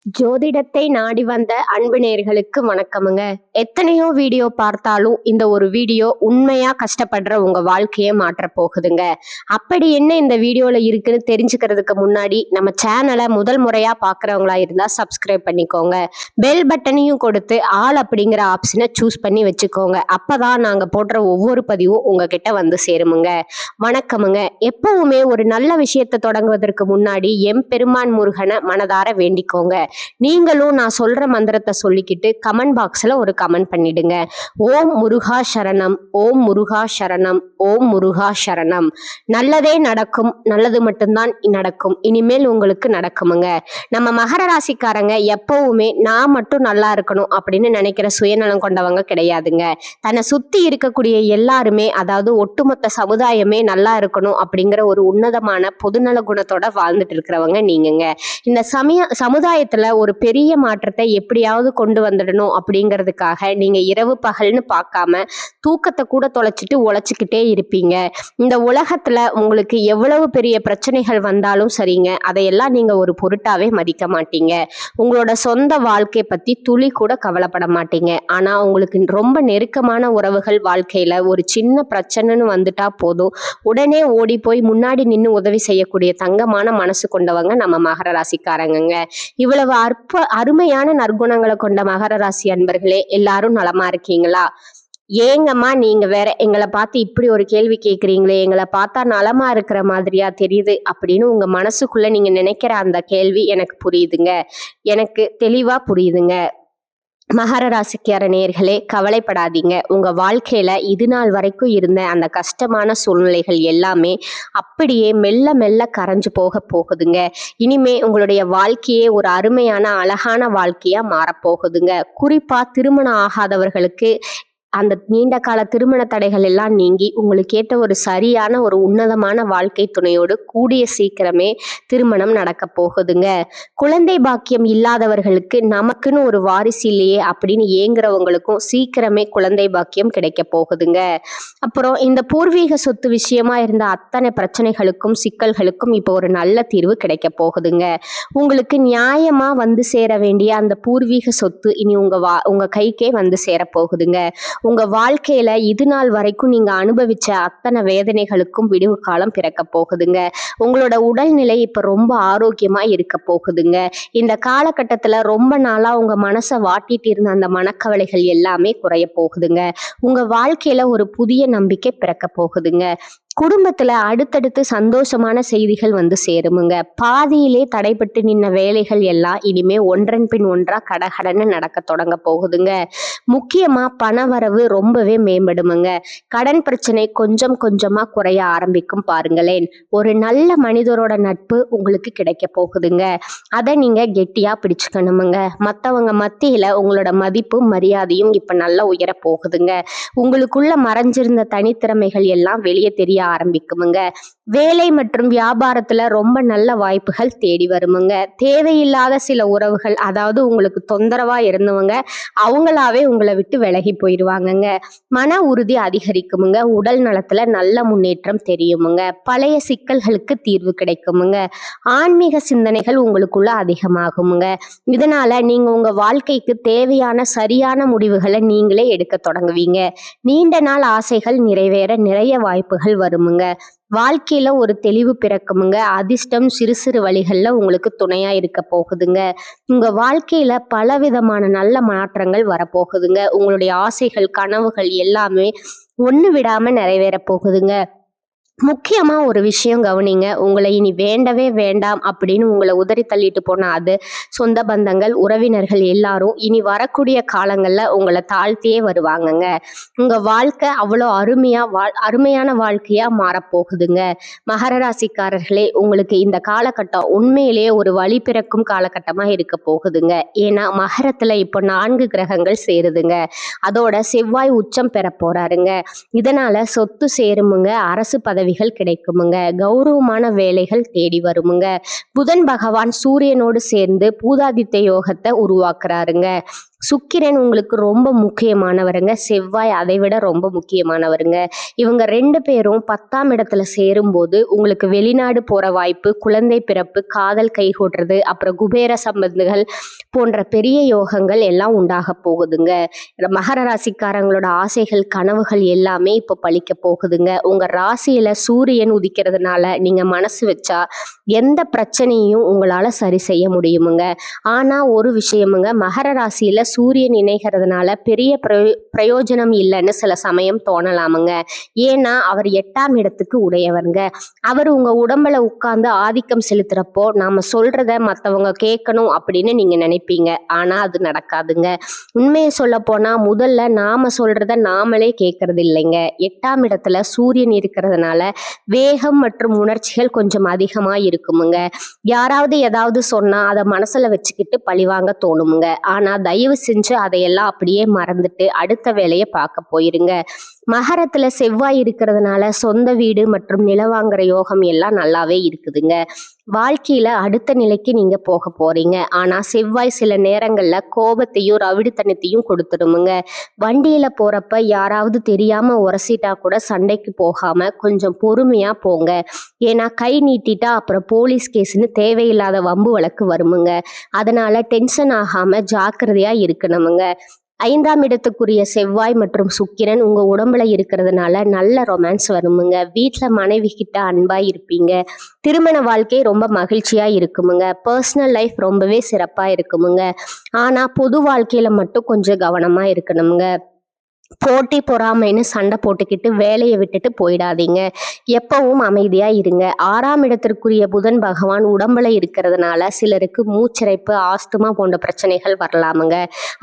ஜோதிடத்தை நாடி வந்த அன்பு நேயர்களுக்கு வணக்கமுங்க. எத்தனையோ வீடியோ பார்த்தாலும் இந்த ஒரு வீடியோ உண்மையா கஷ்டப்படுற உங்க வாழ்க்கையை மாற்ற போகுதுங்க. அப்படி என்ன இந்த வீடியோல இருக்குன்னு தெரிஞ்சுக்கிறதுக்கு முன்னாடி நம்ம சேனலை முதல் முறையா பாக்குறவங்களா இருந்தா சப்ஸ்கிரைப் பண்ணிக்கோங்க. பெல் பட்டனையும் கொடுத்து ஆல் அப்படிங்கிற ஆப்ஷனை சூஸ் பண்ணி வச்சுக்கோங்க. அப்பதான் நாங்க போடுற ஒவ்வொரு பதிவும் உங்ககிட்ட வந்து சேருமுங்க. வணக்கமுங்க. எப்பவுமே ஒரு நல்ல விஷயத்தை தொடங்குவதற்கு முன்னாடி எம்பெருமான் முருகனை மனதார வேண்டிக்கோங்க. நீங்களும் நான் சொல்ற மந்திரத்தை சொல்லிக்கிட்டு கமெண்ட் பாக்ஸ்ல ஒரு கமெண்ட் பண்ணிடுங்க. ஓம் முருகா சரணம், ஓம் முருகா சரணம், ஓம் முருகா சரணம். நல்லதே நடக்கும், நல்லது மட்டும்தான் நடக்கும், இனிமேல் உங்களுக்கு நடக்குமுங்க. நம்ம மகர ராசிக்காரங்க எப்பவுமே நான் மட்டும் நல்லா இருக்கணும் அப்படின்னு நினைக்கிற சுயநலம் கொண்டவங்க கிடையாதுங்க. தன்னை சுத்தி இருக்கக்கூடிய எல்லாருமே, அதாவது ஒட்டுமொத்த சமுதாயமே நல்லா இருக்கணும் அப்படிங்கிற ஒரு உன்னதமான பொதுநல குணத்தோட வாழ்ந்துட்டு இருக்கிறவங்க நீங்கங்க. இந்த சமுதாயத்துல ஒரு பெரிய மாற்றத்தை எப்படியாவது கொண்டு வந்துடணும் அப்படிங்கிறதுக்காக நீங்க இரவு பகல்னு பார்க்காம தூக்கத்தை கூட தொலைச்சிட்டு உழைச்சிக்கிட்டே இருப்பீங்க. இந்த உலகத்துல உங்களுக்கு எவ்வளவு பெரிய பிரச்சனைகள் வந்தாலும் சரிங்க, அதையெல்லாம் நீங்க ஒரு பொருட்டாவே மதிக்க மாட்டீங்க. உங்களோட சொந்த வாழ்க்கை பத்தி துளி கூட கவலைப்பட மாட்டீங்க. ஆனா உங்களுக்கு ரொம்ப நெருக்கமான உறவுகள் வாழ்க்கையில ஒரு சின்ன பிரச்சனைன்னு வந்துட்டா போதும், உடனே ஓடி போய் முன்னாடி நின்று உதவி செய்யக்கூடிய தங்கமான மனசு கொண்டவங்க நம்ம மகர ராசிக்காரங்க. இவ்வளவு அருமையான நற்குணங்களை கொண்ட மகர ராசி அன்பர்களே, எல்லாரும் நலமா இருக்கீங்களா? ஏங்கம்மா நீங்க வேற எங்களை பார்த்து இப்படி ஒரு கேள்வி கேட்குறீங்களே, எங்களை பார்த்தா நலமா இருக்கிற மாதிரியா தெரியுது அப்படின்னு உங்க மனசுக்குள்ள நீங்க நினைக்கிற அந்த கேள்வி எனக்கு புரியுதுங்க. எனக்கு தெளிவா புரியுதுங்க. மகர ராசிக்கார நேயர்களே, கவலைப்படாதீங்க. உங்க வாழ்க்கையில இது நாள் வரைக்கும் இருந்த அந்த கஷ்டமான சூழ்நிலைகள் எல்லாமே அப்படியே மெல்ல மெல்ல கரைஞ்சு போகுதுங்க. இனிமே உங்களுடைய வாழ்க்கையே ஒரு அருமையான அழகான வாழ்க்கையா மாறப்போகுதுங்க. குறிப்பா திருமணம் ஆகாதவர்களுக்கு அந்த நீண்ட கால திருமண தடைகள் எல்லாம் நீங்கி உங்களுக்கு ஏற்ற ஒரு சரியான ஒரு உன்னதமான வாழ்க்கை துணையோடு கூடிய சீக்கிரமே திருமணம் நடக்க போகுதுங்க. குழந்தை பாக்கியம் இல்லாதவர்களுக்கு நமக்குன்னு ஒரு வாரிசு இல்லையே அப்படின்னு ஏங்குறவங்களுக்கும் சீக்கிரமே குழந்தை பாக்கியம் கிடைக்க போகுதுங்க. அப்புறம் இந்த பூர்வீக சொத்து விஷயமா இருந்த அத்தனை பிரச்சனைகளுக்கும் சிக்கல்களுக்கும் இப்போ ஒரு நல்ல தீர்வு கிடைக்க போகுதுங்க. உங்களுக்கு நியாயமா வந்து சேர வேண்டிய அந்த பூர்வீக சொத்து இனி உங்க கைக்கே வந்து சேர போகுதுங்க. உங்க வாழ்க்கையில இது நாள் வரைக்கும் நீங்க அனுபவிச்ச அத்தனை வேதனைகளுக்கும் விடுவு காலம் பிறக்க போகுதுங்க. உங்களோட உடல்நிலை இப்ப ரொம்ப ஆரோக்கியமா இருக்க போகுதுங்க. இந்த காலகட்டத்துல ரொம்ப நாளா உங்க மனசை வாட்டிட்டு இருந்த அந்த மனக்கவலைகள் எல்லாமே குறைய போகுதுங்க. உங்க வாழ்க்கையில ஒரு புதிய நம்பிக்கை பிறக்க போகுதுங்க. குடும்பத்துல அடுத்தடுத்து சந்தோஷமான செய்திகள் வந்து சேருமுங்க. பாதியிலே தடைபட்டு நின்ன வேலைகள் எல்லாம் இனிமே ஒன்றன் பின் ஒன்றா கடகடன்னு நடக்க தொடங்க போகுதுங்க. முக்கியமா பண வரவு ரொம்பவே மேம்படுமுங்க. கடன் பிரச்சனை கொஞ்சம் கொஞ்சமா குறைய ஆரம்பிக்கும் பாருங்களேன். ஒரு நல்ல மனிதரோட நட்பு உங்களுக்கு கிடைக்க போகுதுங்க. அதை நீங்க கெட்டியா பிடிச்சுக்கணுமுங்க. மற்றவங்க மத்தியில உங்களோட மதிப்பும் மரியாதையும் இப்ப நல்லா உயர போகுதுங்க. உங்களுக்குள்ள மறைஞ்சிருந்த தனித்திறமைகள் எல்லாம் வெளியே தெரிய ஆரம்பிக்குமுங்க. வேலை மற்றும் வியாபாரத்துல ரொம்ப நல்ல வாய்ப்புகள் தேடி வருமுங்க. தேவையில்லாத சில உறவுகள், அதாவது உங்களுக்கு தொந்தரவா இருந்தவங்க அவங்களாவே உங்களை விட்டு விலகி போயிடுவாங்கங்க. மன உறுதி அதிகரிக்குமுங்க. உடல் நலத்துல நல்ல முன்னேற்றம் தெரியுமுங்க. பழைய சிக்கல்களுக்கு தீர்வு கிடைக்குமுங்க. ஆன்மீக சிந்தனைகள் உங்களுக்குள்ள அதிகமாகுமுங்க. இதனால நீங்க உங்க வாழ்க்கைக்கு தேவையான சரியான முடிவுகளை நீங்களே எடுக்க தொடங்குவீங்க. நீண்ட நாள் ஆசைகள் நிறைவேற நிறைய வாய்ப்புகள் வருமுங்க. வாழ்க்கையில ஒரு தெளிவு பிறக்குமுங்க. அதிர்ஷ்டம் சிறு சிறு வழிகள்ல உங்களுக்கு துணையா இருக்க போகுதுங்க. உங்க வாழ்க்கையில பலவிதமான நல்ல மாற்றங்கள் வரப்போகுதுங்க. உங்களுடைய ஆசைகள் கனவுகள் எல்லாமே ஒண்ணு விடாம நிறைவேற போகுதுங்க. முக்கியமா ஒரு விஷயம் கவனிங்க. உங்களை இனி வேண்டவே வேண்டாம் அப்படின்னு உங்களை உதறி தள்ளிட்டு போன அது சொந்த பந்தங்கள் உறவினர்கள் எல்லாரும் இனி வரக்கூடிய காலங்கள்ல உங்களை தாழ்த்தியே வருவாங்கங்க. உங்க வாழ்க்கை அவ்வளோ அருமையான வாழ்க்கையா மாறப்போகுதுங்க. மகர ராசிக்காரர்களே, உங்களுக்கு இந்த காலகட்டம் உண்மையிலேயே ஒரு வழி பிறக்கும் காலகட்டமா இருக்க போகுதுங்க. ஏன்னா மகரத்துல இப்போ 4 கிரகங்கள் சேருதுங்க. அதோட செவ்வாய் உச்சம் பெற போறாருங்க. இதனால சொத்து சேருமுங்க. அரசு பதவிகள் கிடைக்குமுங்க. கௌரவமான வேலைகள் தேடி வருமுங்க. புதன் பகவான் சூரியனோடு சேர்ந்து பூதாதித்ய யோகத்தை உருவாக்குறாருங்க. சுக்கிரன் உங்களுக்கு ரொம்ப முக்கியமானவருங்க. செவ்வாய் அதை விட ரொம்ப முக்கியமானவருங்க. இவங்க 2 பேரும் 10ஆம் இடத்துல சேரும்போது உங்களுக்கு வெளிநாடு போற வாய்ப்பு, குழந்தை பிறப்பு, காதல் கைகூடுறது, அப்புறம் குபேர சம்பந்துகள் போன்ற பெரிய யோகங்கள் எல்லாம் உண்டாக போகுதுங்க. மகர ராசிக்காரங்களோட ஆசைகள், கனவுகள் எல்லாமே இப்போ பலிக்க போகுதுங்க. உங்க ராசியில சூரியன் உதிக்கிறதுனால நீங்க மனசு வச்சா எந்த பிரச்சனையும் உங்களால சரி செய்ய முடியுமுங்க. ஆனா ஒரு விஷயமுங்க, மகர ராசியில சூரியன் இணைகிறதுனால பெரிய பிரயோஜனம் இல்லைன்னு சில சமயம் தோணலாமுங்க. ஏன்னா அவர் 8ஆம் இடத்துக்கு உடையவருங்க. அவர் உங்க உடம்புல உட்கார்ந்து ஆதிக்கம் செலுத்துறப்போ நாம சொல்றத மத்தவங்க கேட்கணும் அப்படின்னு நீங்க நினைப்பீங்க. ஆனா அது நடக்காதுங்க. உண்மையை சொல்ல போனா முதல்ல நாம சொல்றத நாமளே கேட்கறது இல்லைங்க. 8ஆம் இடத்துல சூரியன் இருக்கிறதுனால வேகம் மற்றும் உணர்ச்சிகள் கொஞ்சம் அதிகமா இருக்குமுங்க. யாராவது ஏதாவது சொன்னா அதை மனசுல வச்சுக்கிட்டு பழிவாங்க தோணுமுங்க. ஆனா தயவு செஞ்சு அதையெல்லாம் அப்படியே மறந்துட்டு அடுத்த வேலையை பார்க்க போயிருங்க. மகரத்துல செவ்வாய் இருக்கிறதுனால சொந்த வீடு மற்றும் நிலம் வாங்குற யோகம் எல்லாம் நல்லாவே இருக்குதுங்க. வாழ்க்கையில அடுத்த நிலைக்கு நீங்க போக போறீங்க. ஆனா செவ்வாய் சில நேரங்கள்ல கோபத்தையும் ரவிடித்தனத்தையும் கொடுத்துடுமுங்க. வண்டியில போறப்ப யாராவது தெரியாம உரசிட்டா கூட சண்டைக்கு போகாம கொஞ்சம் பொறுமையா போங்க. ஏன்னா கை நீட்டிட்டா அப்புறம் போலீஸ் கேஸ்ன்னு தேவையில்லாத வம்பு வழக்கு வருமுங்க. அதனால டென்ஷன் ஆகாம ஜாக்கிரதையா இருக்கணுமுங்க. 5ஆம் இடத்துக்குரிய செவ்வாய் மற்றும் சுக்கிரன் உங்க உடம்புல இருக்கிறதுனால நல்ல ரொமான்ஸ் வருமுங்க. வீட்டுல மனைவி கிட்ட அன்பா இருப்பீங்க. திருமண வாழ்க்கை ரொம்ப மகிழ்ச்சியா இருக்குமுங்க. பர்சனல் லைஃப் ரொம்பவே சிறப்பா இருக்குமுங்க. ஆனா பொது வாழ்க்கையில மட்டும் கொஞ்சம் கவனமா இருக்கணுமுங்க. போட்டி பொறாமைன்னு சண்டை போட்டுக்கிட்டு வேலையை விட்டுட்டு போயிடாதீங்க. எப்பவும் அமைதியா இருங்க. 6ஆம் இடத்திற்குரிய புதன் பகவான் உடம்புல இருக்கிறதுனால சிலருக்கு மூச்சிறைப்பு, ஆஸ்துமா போன்ற பிரச்சனைகள் வரலாமுங்க.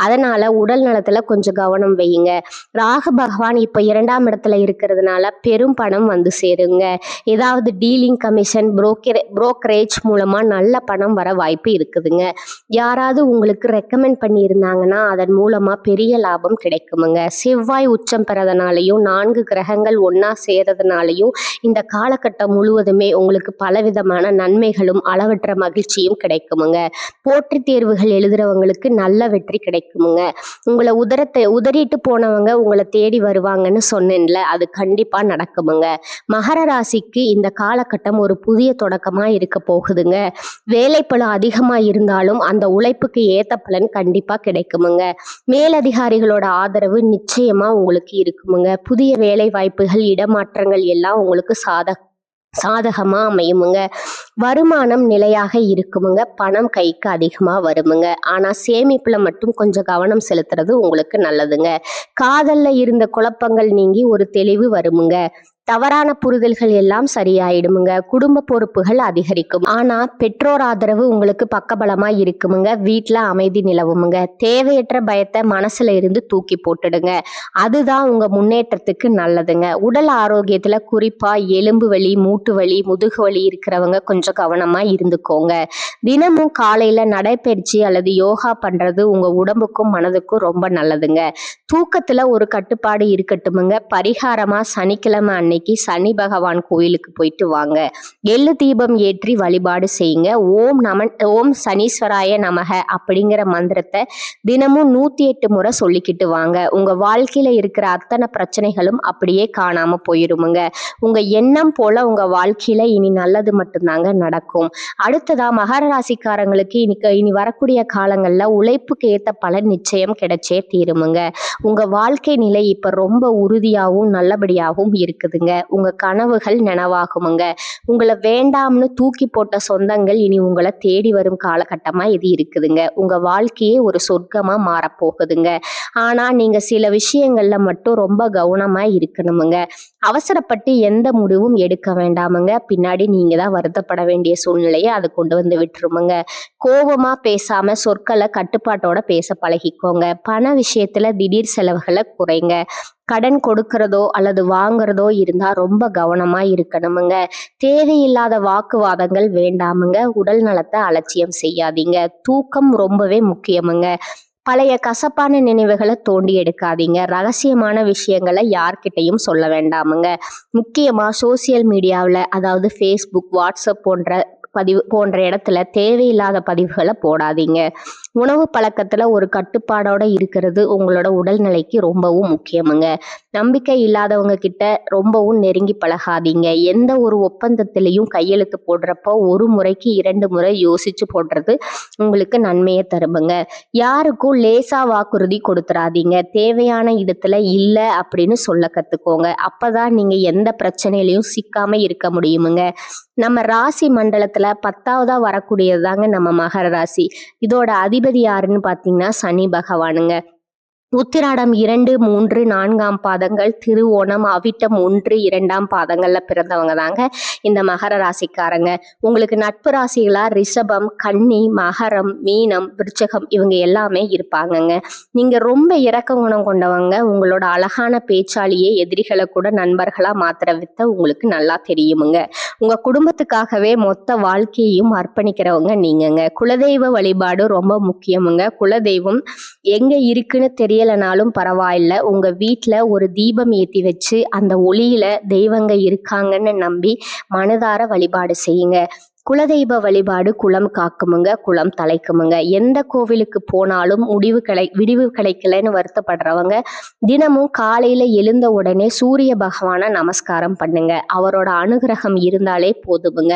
அதனால உடல் நலத்துல கொஞ்சம் கவனம் வையுங்க. ராகு பகவான் இப்ப 2ஆம் இடத்துல இருக்கிறதுனால பெரும் பணம் வந்து சேருங்க. ஏதாவது டீலிங் கமிஷன், புரோக்கரேஜ் மூலமா நல்ல பணம் வர வாய்ப்பு இருக்குதுங்க. யாராவது உங்களுக்கு ரெக்கமெண்ட் பண்ணி இருந்தாங்கன்னா அதன் மூலமா பெரிய லாபம் கிடைக்குமுங்க. செவ்வாய் உச்சம் பெறதுனாலையும் 4 கிரகங்கள் ஒன்னா சேர்றதுனாலையும் இந்த காலகட்டம் முழுவதுமே உங்களுக்கு பலவிதமான நன்மைகளும் அளவற்ற மகிழ்ச்சியும் கிடைக்குமுங்க. போட்டித் தேர்வுகள் எழுதுறவங்களுக்கு நல்ல வெற்றி கிடைக்குமுங்க. உங்களை உதறிட்டு போனவங்க உங்களை தேடி வருவாங்கன்னு சொன்னேன்ல, அது கண்டிப்பா நடக்குமுங்க. மகர ராசிக்கு இந்த காலகட்டம் ஒரு புதிய தொடக்கமா இருக்க போகுதுங்க. வேலைப்பளு அதிகமா இருந்தாலும் அந்த உழைப்புக்கு ஏத்த பலன் கண்டிப்பா கிடைக்குமுங்க. மேலதிகாரிகளோட ஆதரவு நிச்சயமா உங்களுக்கு இருக்குமுங்க. புதிய வேலை வாய்ப்புகள், இடமாற்றங்கள் எல்லாம் உங்களுக்கு சாதகமா அமையுமுங்க. வருமானம் நிலையாக இருக்குமுங்க. பணம் கைக்கு அதிகமா வருமுங்க. ஆனா சேமிப்புல மட்டும் கொஞ்சம் கவனம் செலுத்துறது உங்களுக்கு நல்லதுங்க. காதல்ல இருந்த குழப்பங்கள் நீங்கி ஒரு தெளிவு வருமுங்க. தவறான புரிதல்கள் எல்லாம் சரியாயிடுமுங்க. குடும்ப பொறுப்புகள் அதிகரிக்கும். ஆனா பெற்றோர் ஆதரவு உங்களுக்கு பக்கபலமா இருக்குமுங்க. வீட்டுல அமைதி நிலவுமுங்க. தேவையற்ற பயத்தை மனசுல இருந்து தூக்கி போட்டுடுங்க. அதுதான் உங்க முன்னேற்றத்துக்கு நல்லதுங்க. உடல் ஆரோக்கியத்துல குறிப்பா எலும்பு வலி, மூட்டு வலி, முதுகு வலி இருக்கிறவங்க கொஞ்சம் கவனமா இருந்துக்கோங்க. தினமும் காலையில நடைப்பயிற்சி அல்லது யோகா பண்றது உங்க உடம்புக்கும் மனதுக்கும் ரொம்ப நல்லதுங்க. தூக்கத்துல ஒரு கட்டுப்பாடு இருக்கட்டுமுங்க. பரிகாரமா சனிக்கிழமை அன்னைக்கு சனி பகவான் கோயிலுக்கு போயிட்டு வாங்க. எள்ளு தீபம் ஏற்றி வழிபாடு செய்யுங்க. ஓம் சனீஸ்வராய நமக அப்படிங்கிற மந்திரத்தை தினமும் 108 முறை சொல்லிக்கிட்டு வாங்க. உங்க வாழ்க்கையில இருக்கிற அத்தனை பிரச்சனைகளும் அப்படியே காணாம போயிருமுங்க. உங்க எண்ணம் போல உங்க வாழ்க்கையில இனி நல்லது மட்டும்தாங்க நடக்கும். அடுத்ததா மகர ராசிக்காரங்களுக்கு இனி வரக்கூடிய காலங்கள்ல உழைப்புக்கு ஏத்த பலன் நிச்சயம் கிடைச்சே தீருமுங்க. உங்க வாழ்க்கை நிலை இப்ப ரொம்ப உறுதியாகவும் நல்லபடியாகவும் இருக்குதுங்க. உங்க கனவுகள் நனவாகுமுங்க. உங்களை வேண்டாம்னு தூக்கி போட்ட சொந்தங்கள் இனி உங்களை தேடி வரும் காலகட்டமா இது இருக்குதுங்க. உங்க வாழ்க்கையே ஒரு சொர்க்கமா மாறப்போகுதுங்க. ஆனா நீங்க சில விஷயங்கள்ல மட்டும் ரொம்ப கவனமா இருக்கணுமுங்க. அவசரப்பட்டு எந்த முடிவும் எடுக்க வேண்டாமுங்க. பின்னாடி நீங்க தான் வருத்தப்பட வேண்டிய சூழ்நிலையை அது கொண்டு வந்து விட்டுருமுங்க. கோபமா பேசாம சொற்களை கட்டுப்பாட்டோட பேச பழகிக்கோங்க. பண விஷயத்துல திடீர் செலவுகளை குறைங்க. கடன் கொடுக்கறதோ அல்லது வாங்குறதோ இருந்தா ரொம்ப கவனமா இருக்கணுமுங்க. தேவையில்லாத வாக்குவாதங்கள் வேண்டாமுங்க. உடல் நலத்தை அலட்சியம் செய்யாதீங்க. தூக்கம் ரொம்பவே முக்கியமுங்க. பழைய கசப்பான நினைவுகளை தோண்டி எடுக்காதீங்க. ரகசியமான விஷயங்களை யார்கிட்டையும் சொல்ல வேண்டாமுங்க. முக்கியமா சோசியல் மீடியாவில், அதாவது ஃபேஸ்புக், வாட்ஸ்அப் போன்ற இடத்துல தேவையில்லாத பதிவுகளை போடாதீங்க. உணவு பழக்கத்துல ஒரு கட்டுப்பாடோட இருக்கிறது உங்களோட உடல்நிலைக்கு ரொம்பவும் முக்கியமுங்க. நம்பிக்கை இல்லாதவங்க கிட்ட ரொம்பவும் நெருங்கி பழகாதீங்க. எந்த ஒரு ஒப்பந்தத்திலையும் கையெழுத்து போடுறப்போ ஒரு முறைக்கு 2 முறை யோசிச்சு போடுறது உங்களுக்கு நன்மையை தருமுங்க. யாருக்கும் லேசா வாக்குறுதி கொடுத்துறாதீங்க. தேவையான இடத்துல இல்ல அப்படின்னு சொல்ல கத்துக்கோங்க. அப்பதான் நீங்க எந்த பிரச்சனையிலையும் சிக்காம இருக்க முடியுமுங்க. நம்ம ராசி மண்டலத்துல 10வதா வரக்கூடியதுதாங்க நம்ம மகர ராசி. இதோட அதிபதி யாருன்னு பாத்தீங்கன்னா சனி பகவானுங்க. உத்திராடம் 2, 3, 4ஆம் பாதங்கள், திருவோணம், அவிட்டம் 1, 2ஆம் பாதங்கள்ல பிறந்தவங்க தாங்க இந்த மகர ராசிக்காரங்க. உங்களுக்கு நட்பு ராசிகளா ரிஷபம், கன்னி, மகரம், மீனம், விருச்சகம் இவங்க எல்லாமே இருப்பாங்கங்க. நீங்க ரொம்ப இரக்க குணம் கொண்டவங்க. உங்களோட அழகான பேச்சாலேயே எதிரிகளை கூட நண்பர்களா மாத்திர வித்த உங்களுக்கு நல்லா தெரியுமுங்க. உங்க குடும்பத்துக்காகவே மொத்த வாழ்க்கையையும் அர்ப்பணிக்கிறவங்க நீங்கங்க. குலதெய்வ வழிபாடு ரொம்ப முக்கியமுங்க. குலதெய்வம் எங்க இருக்குன்னு தெரியலனாலும் பரவாயில்ல, உங்க வீட்ல ஒரு தீபம் ஏத்தி வச்சு அந்த ஒளியில தெய்வங்க இருக்காங்கன்னு நம்பி மனதார வழிபாடு செய்யுங்க. குலதெய்வ வழிபாடு குலம் காக்குமுங்க, குலம் தலைக்குமுங்க. எந்த கோவிலுக்கு போனாலும் விடிவு கிடைக்கலன்னு வருத்தப்படுறவங்க தினமும் காலையில எழுந்த உடனே சூரிய பகவானை நமஸ்காரம் பண்ணுங்க. அவரோட அனுகிரகம் இருந்தாலே போதுமுங்க.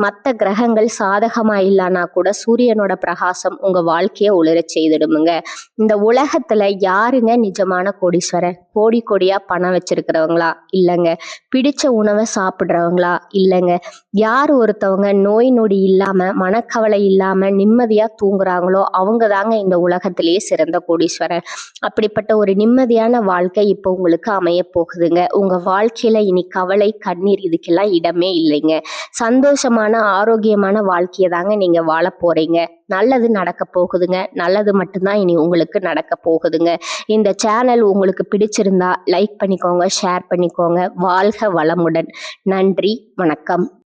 மற்ற கிரகங்கள் சாதகமா இல்லைன்னா கூட சூரியனோட பிரகாசம் உங்க வாழ்க்கைய ஒளிரச் செய்திடுமுங்க. இந்த உலகத்துல யாருங்க நிஜமான கோடீஸ்வரன்? கோடி கோடியா பணம் வச்சிருக்கிறவங்களா? இல்லைங்க. பிடிச்ச உணவை சாப்பிடுறவங்களா? இல்லைங்க. யார் ஒருத்தவங்க நோய் நொடி இல்லாம மனக்கவலை இல்லாம நிம்மதியா தூங்குறாங்களோ அவங்க தாங்க இந்த உலகத்திலேயே சிறந்த கோடீஸ்வரன். அப்படிப்பட்ட ஒரு நிம்மதியான வாழ்க்கை இப்போ உங்களுக்கு அமைய போகுதுங்க. உங்க வாழ்க்கையில இனி கவலை கண்ணீர் இதுக்கெல்லாம் இடமே இல்லைங்க. சந்தோஷமான ஆரோக்கியமான வாழ்க்கையை தாங்க நீங்க வாழ போறீங்க. நல்லது நடக்க போகுதுங்க. நல்லது மட்டும்தான் இனி உங்களுக்கு நடக்க போகுதுங்க. இந்த சேனல் உங்களுக்கு பிடிச்சிருந்தா லைக் பண்ணிக்கோங்க, ஷேர் பண்ணிக்கோங்க. வாழ்க வளமுடன். நன்றி, வணக்கம்.